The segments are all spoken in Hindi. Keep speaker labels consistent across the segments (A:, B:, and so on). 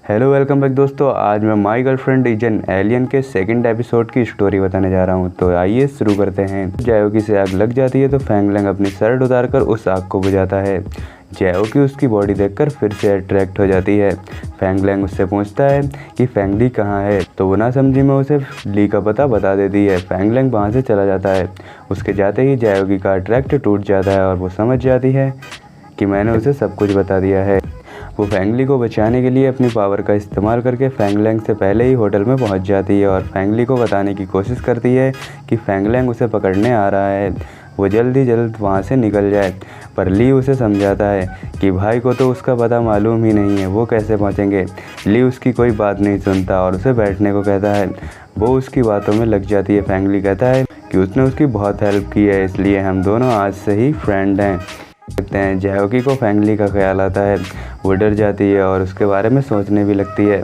A: हेलो वेलकम बैक दोस्तों। आज मैं my girlfriend is an alien के सेकंड एपिसोड की स्टोरी बताने जा रहा हूं। तो आइए शुरू करते हैं। जायोकी से आग लग जाती है तो फैंग लैंग अपनी शर्ट उतारकर उस आग को बुझाता है। जायोकी उसकी बॉडी देखकर फिर से अट्रैक्ट हो जाती है। फैंग लैंग उससे पूछता है कि फैंग ली कहाँ है, तो वो ना समझी में उसे ली का पता बता देती है। फैंग लैंग वहाँ से चला जाता है। उसके जाते ही जायोकी का अट्रैक्ट टूट जाता है और वो समझ जाती है कि मैंने उसे सब कुछ बता दिया है। वो फैंग ली को बचाने के लिए अपनी पावर का इस्तेमाल करके फैंग लैंग से पहले ही होटल में पहुंच जाती है और फैंग ली को बताने की कोशिश करती है कि फैंग लैंग उसे पकड़ने आ रहा है, वो जल्द वहां से निकल जाए। पर ली उसे समझाता है कि भाई को तो उसका पता मालूम ही नहीं है, वो कैसे पहुंचेंगे। ली उसकी कोई बात नहीं सुनता और उसे बैठने को कहता है। वो उसकी बातों में लग जाती है। फैंग ली कहता है कि उसने उसकी बहुत हेल्प की है, इसलिए हम दोनों आज से ही फ्रेंड हैं। देखते हैं जायोकी को फैंग ली का ख्याल आता है। वो डर जाती है और उसके बारे में सोचने भी लगती है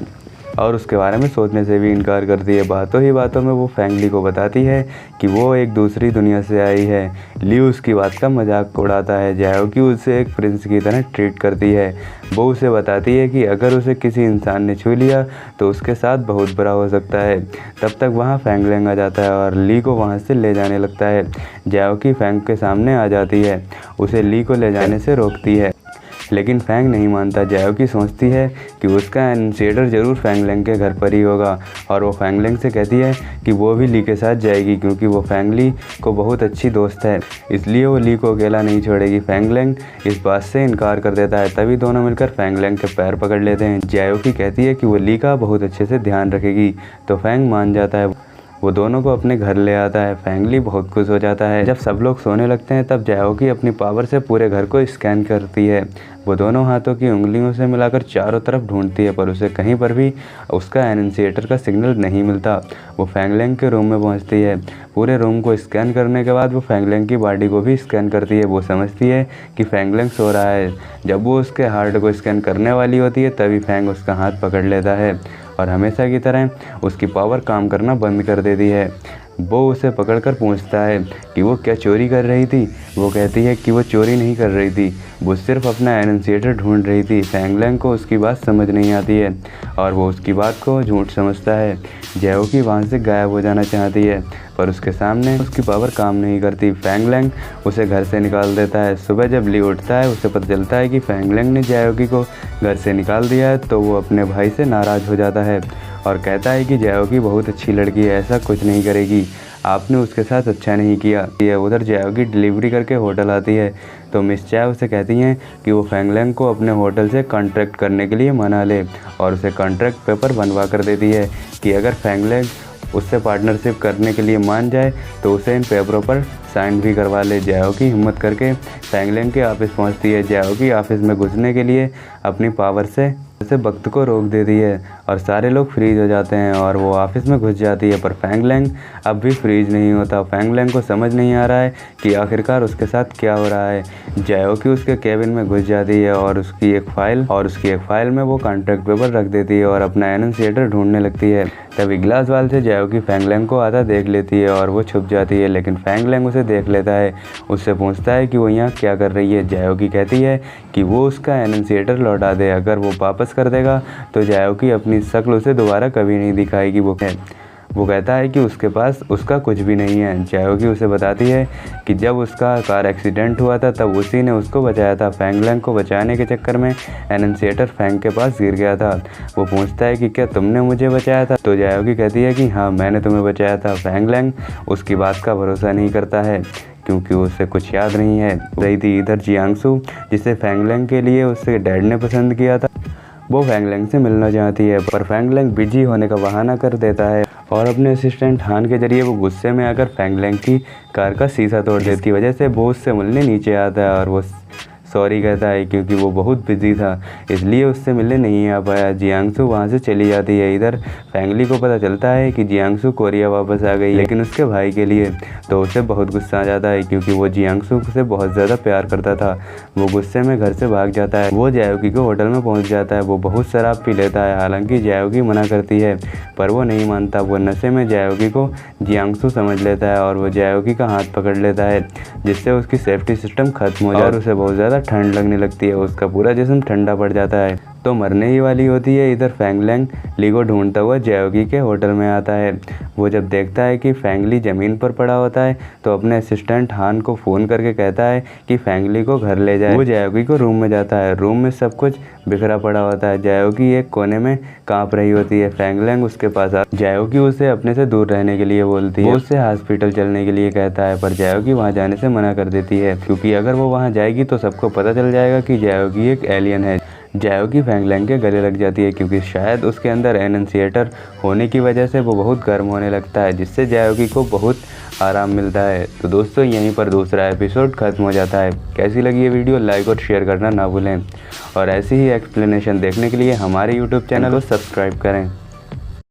A: और उसके बारे में सोचने से भी इनकार करती है। बातों ही बातों में वो फैंग ली को बताती है कि वो एक दूसरी दुनिया से आई है। ली उसकी बात का मजाक उड़ाता है। जायोकी उसे एक प्रिंस की तरह ट्रीट करती है। वो उसे बताती है कि अगर उसे किसी इंसान ने छू लिया तो उसके साथ बहुत बुरा हो सकता है। तब तक वहाँ फैंग लैंग आ जाता है और ली को वहाँ से ले जाने लगता है। जायोकी फैंग के सामने आ जाती है, उसे ली को ले जाने से रोकती है, लेकिन फैंग नहीं मानता। जायोकी सोचती है कि उसका इनिशिएटर ज़रूर फैंग लैंग के घर पर ही होगा और वो फैंग लैंग से कहती है कि वो भी ली के साथ जाएगी क्योंकि वो फैंग ली को बहुत अच्छी दोस्त है, इसलिए वो ली को अकेला नहीं छोड़ेगी। फैंग लैंग इस बात से इनकार कर देता है। तभी दोनों मिलकर फैंग लैंग के पैर पकड़ लेते हैं। जायोकी कहती है कि वो ली का बहुत अच्छे से ध्यान रखेगी, तो फैंग मान जाता है। वो दोनों को अपने घर ले आता है। फैंग ली बहुत खुश हो जाता है। जब सब लोग सोने लगते हैं तब जायोकी अपनी पावर से पूरे घर को स्कैन करती है। वो दोनों हाथों की उंगलियों से मिलाकर चारों तरफ ढूंढती है, पर उसे कहीं पर भी उसका एनन्सिएटर का सिग्नल नहीं मिलता। वो फैंग लैंग के रूम में पहुंचती है। पूरे रूम को स्कैन करने के बाद वो फैंग लैंग की बॉडी को भी स्कैन करती है। वो समझती है कि फैंग लैंग सो रहा है। जब वो उसके हार्ट को स्कैन करने वाली होती है तभी फैंग उसका हाथ पकड़ लेता है और हमेशा की तरह उसकी पावर काम करना बंद कर देती है। वो उसे पकड़कर पूछता है कि वो क्या चोरी कर रही थी। वो कहती है कि वो चोरी नहीं कर रही थी, वो सिर्फ अपना एनन्सिएटर ढूंढ रही थी। फैंग लैंग को उसकी बात समझ नहीं आती है और वो उसकी बात को झूठ समझता है। जायोकी वहाँ से गायब हो जाना चाहती है पर उसके सामने उसकी पावर काम नहीं करती। फैंग लैंग उसे घर से निकाल देता है। सुबह जब ली उठता है उसे पता चलता है कि फैंग लैंग ने जायोकी को घर से निकाल दिया है, तो वो अपने भाई से नाराज़ हो जाता है और कहता है कि जायोकी बहुत अच्छी लड़की है, ऐसा कुछ नहीं करेगी, आपने उसके साथ अच्छा नहीं किया। उधर जायोकी डिलीवरी करके होटल आती है तो मिस चाय उसे कहती हैं कि वो फैंग लैंग को अपने होटल से कॉन्ट्रैक्ट करने के लिए मना ले और उसे कॉन्ट्रैक्ट पेपर बनवा कर देती है कि अगर फैंग लैंग उससे पार्टनरशिप करने के लिए मान जाए तो उसे इन पेपरों पर साइन भी करवा ले। जायोकी हिम्मत करके फैंग लैंग के ऑफिस पहुंचती है। जायोकी ऑफिस में घुसने के लिए अपनी पावर से वक्त को रोक देती है और सारे लोग फ्रीज हो जाते हैं और वो ऑफिस में घुस जाती है, पर फैंग लैंग अब भी फ्रीज नहीं होता। फैंग लैंग को समझ नहीं आ रहा है कि आखिरकार उसके साथ क्या हो रहा है। जायोकी उसके केबिन में घुस जाती है और उसकी एक फाइल में वो कॉन्ट्रैक्ट पेपर रख देती है और अपना एनन्सिएटर ढूंढने लगती है। तभी ग्लास वाल से जायोकी फैंग लैंग को आता देख लेती है और वो छुप जाती है, लेकिन फैंग लैंग उसे देख लेता है। उससे पूछता है कि वो यहाँ क्या कर रही है। जायोकी कहती है कि वो उसका एनन्सिएटर लौटा दे, अगर वो वापस कर देगा तो जायोकी अपनी शक्ल उसे दोबारा कभी नहीं दिखाएगी। वो कहता है कि उसके पास उसका कुछ भी नहीं है। जायोकी उसे बताती है कि जब उसका कार एक्सीडेंट हुआ था तब उसी ने उसको बचाया था। फैंग लैंग को बचाने के चक्कर में एनन्सिएटर फैंग के पास गिर गया था। वो पूछता है कि क्या तुमने मुझे बचाया था, तो जायोकी कहती है कि हाँ, मैंने तुम्हें बचाया था। फैंग लैंग उसकी बात का भरोसा नहीं करता है क्योंकि उसे कुछ याद नहीं है। रही थी इधर जियांगसू, जिसे फैंग लैंग के लिए उसके डैड ने पसंद किया था। वो फैंग लैंग से मिलना चाहती है पर फैंग लैंग बिजी होने का बहाना कर देता है और अपने असिस्टेंट हान के जरिए वो गुस्से में आकर फैंग लैंग की कार का शीशा तोड़ देती है। वजह से वो उससे मिलने नीचे आता है और वो सॉरी कहता है क्योंकि वो बहुत बिजी था, इसलिए उससे मिलने नहीं आ पाया। जियांगसू वहाँ से चली जाती है। इधर फैंग ली को पता चलता है कि जियांगसू कोरिया वापस आ गई, लेकिन उसके भाई के लिए, तो उसे बहुत गुस्सा आ जाता है क्योंकि वो जियांगसू से बहुत ज़्यादा प्यार करता था। वो गुस्से में घर से भाग जाता है। वो जायोकी को होटल में पहुँच जाता है। वो बहुत शराब पी लेता है, हालांकि जायोकी मना करती है पर वो नहीं मानता। वो नशे में जायोकी को जियांगसू समझ लेता है और वो जायोकी का हाथ पकड़ लेता है, जिससे उसकी सेफ्टी सिस्टम खत्म हो जाता है और उसे बहुत ज़्यादा ठंड लगने लगती है। उसका पूरा जिस्म ठंडा पड़ जाता है। तो मरने ही वाली होती है। इधर फेंग लैंग ली को ढूंढता हुआ जैयोगी के होटल में आता है। वो जब देखता है कि फेंग ली ज़मीन पर पड़ा होता है तो अपने असिस्टेंट हान को फ़ोन करके कहता है कि फेंग ली को घर ले जाए। वो जैयोगी को रूम में जाता है। रूम में सब कुछ बिखरा पड़ा होता है। जैयोगी एक कोने में कांप रही होती है। फेंग लैंग उसके पास जैयोगी उसे अपने से दूर रहने के लिए बोलती है। वो उससे हॉस्पिटल चलने के लिए कहता है, पर जैयोगी वहाँ जाने से मना कर देती है, क्योंकि अगर वो वहाँ जाएगी तो सबको पता चल जाएगा कि जैयोगी एक एलियन है। जैयोगी फेंग लैंग के गले लग जाती है, क्योंकि शायद उसके अंदर एनन्सिएटर होने की वजह से वो बहुत गर्म होने लगता है, जिससे जैयोगी को बहुत आराम मिलता है। तो दोस्तों यहीं पर दूसरा एपिसोड खत्म हो जाता है। कैसी लगी ये वीडियो लाइक और शेयर करना ना भूलें, और ऐसी ही एक्सप्लेनेशन देखने के लिए हमारे यूट्यूब चैनल को सब्सक्राइब करें।